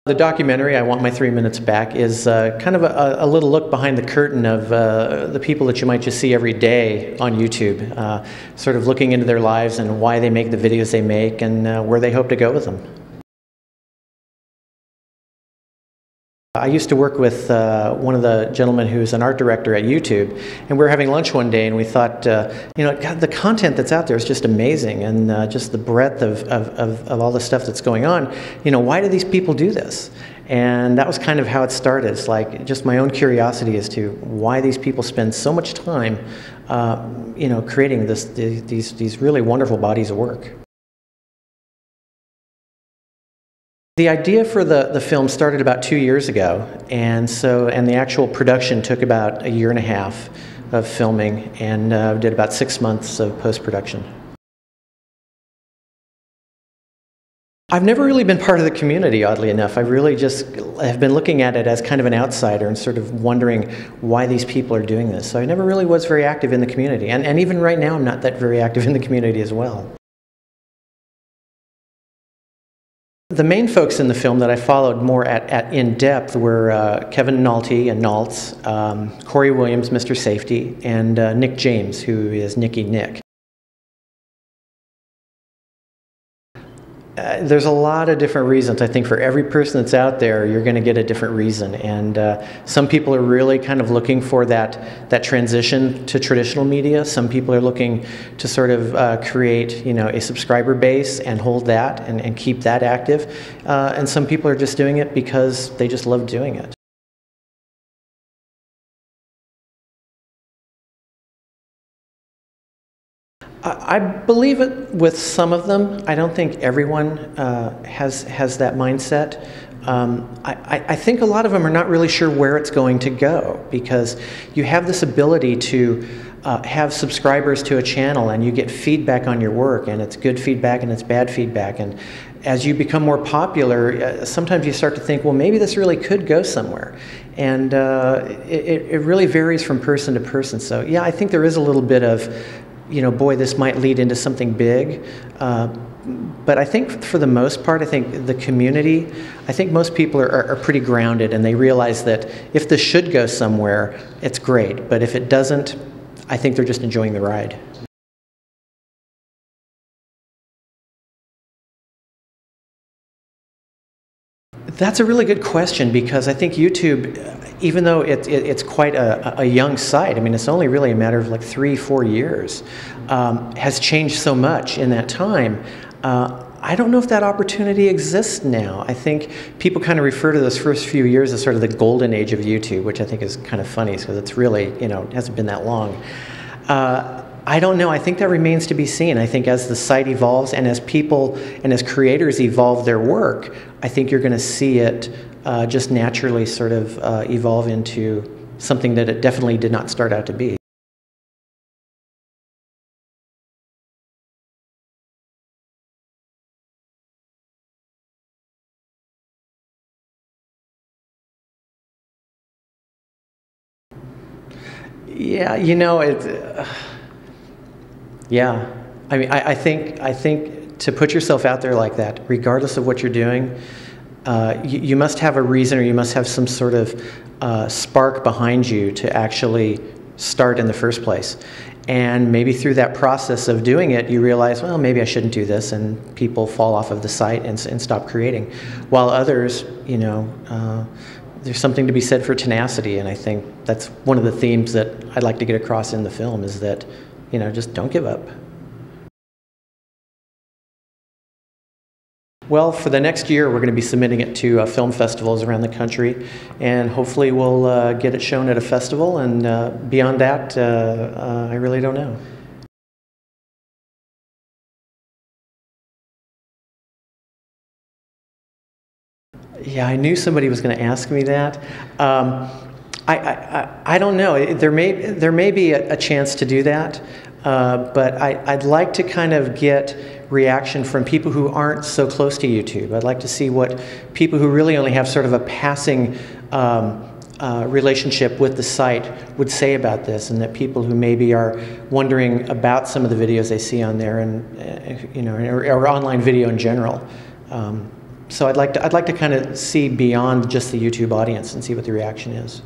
The documentary, I Want My 3 Minutes Back, is kind of a little look behind the curtain of the people that you might just see every day on YouTube, sort of looking into their lives and why they make the videos they make and where they hope to go with them. I used to work with one of the gentlemen who's an art director at YouTube, and we were having lunch one day and we thought, God, the content that's out there is just amazing, and just the breadth of all the stuff that's going on. Why do these people do this? And that was kind of how it started. It's like just my own curiosity as to why these people spend so much time, creating these really wonderful bodies of work. The idea for the film started about 2 years ago, and the actual production took about 1.5 years of filming, and did about 6 months of post-production. I've never really been part of the community, oddly enough. I really just have been looking at it as kind of an outsider and sort of wondering why these people are doing this. So I never really was very active in the community, and even right now I'm not that very active in the community as well. The main folks in the film that I followed more in depth were Kevin Nolte and Naltz, Corey Williams, Mr. Safety, and Nick James, who is Nicky Nick. There's a lot of different reasons. I think for every person that's out there, you're going to get a different reason. And some people are really kind of looking for that transition to traditional media. Some people are looking to sort of create, a subscriber base and hold that and keep that active. And some people are just doing it because they just love doing it. I believe it with some of them. I don't think everyone has that mindset. I think a lot of them are not really sure where it's going to go, because you have this ability to have subscribers to a channel and you get feedback on your work, and it's good feedback and it's bad feedback, and as you become more popular, sometimes you start to think, well, maybe this really could go somewhere. And it really varies from person to person. So yeah, I think there is a little bit of, boy, this might lead into something big. But I think for the most part, I think the community, I think most people are pretty grounded, and they realize that if this should go somewhere, it's great. But if it doesn't, I think they're just enjoying the ride. That's a really good question, because I think YouTube, even though it's quite a young site, I mean, it's only really a matter of like 3-4 years, has changed so much in that time. I don't know if that opportunity exists now. I think people kind of refer to those first few years as sort of the golden age of YouTube, which I think is kind of funny, because it's really, it hasn't been that long. I don't know. I think that remains to be seen. I think as the site evolves and as people and as creators evolve their work, I think you're going to see it just naturally sort of evolve into something that it definitely did not start out to be. Yeah, yeah, I mean, I think to put yourself out there like that, regardless of what you're doing, you must have a reason, or you must have some sort of spark behind you to actually start in the first place. And maybe through that process of doing it, you realize, well, maybe I shouldn't do this, and people fall off of the site and stop creating. While others, there's something to be said for tenacity, and I think that's one of the themes that I'd like to get across in the film, is that, just don't give up. Well, for the next year, we're going to be submitting it to film festivals around the country, and hopefully we'll get it shown at a festival, and beyond that, I really don't know. Yeah, I knew somebody was going to ask me that. I don't know. There may be a chance to do that, but I'd like to kind of get reaction from people who aren't so close to YouTube. I'd like to see what people who really only have sort of a passing relationship with the site would say about this, and that people who maybe are wondering about some of the videos they see on there, and or online video in general. So I'd like to kind of see beyond just the YouTube audience and see what the reaction is.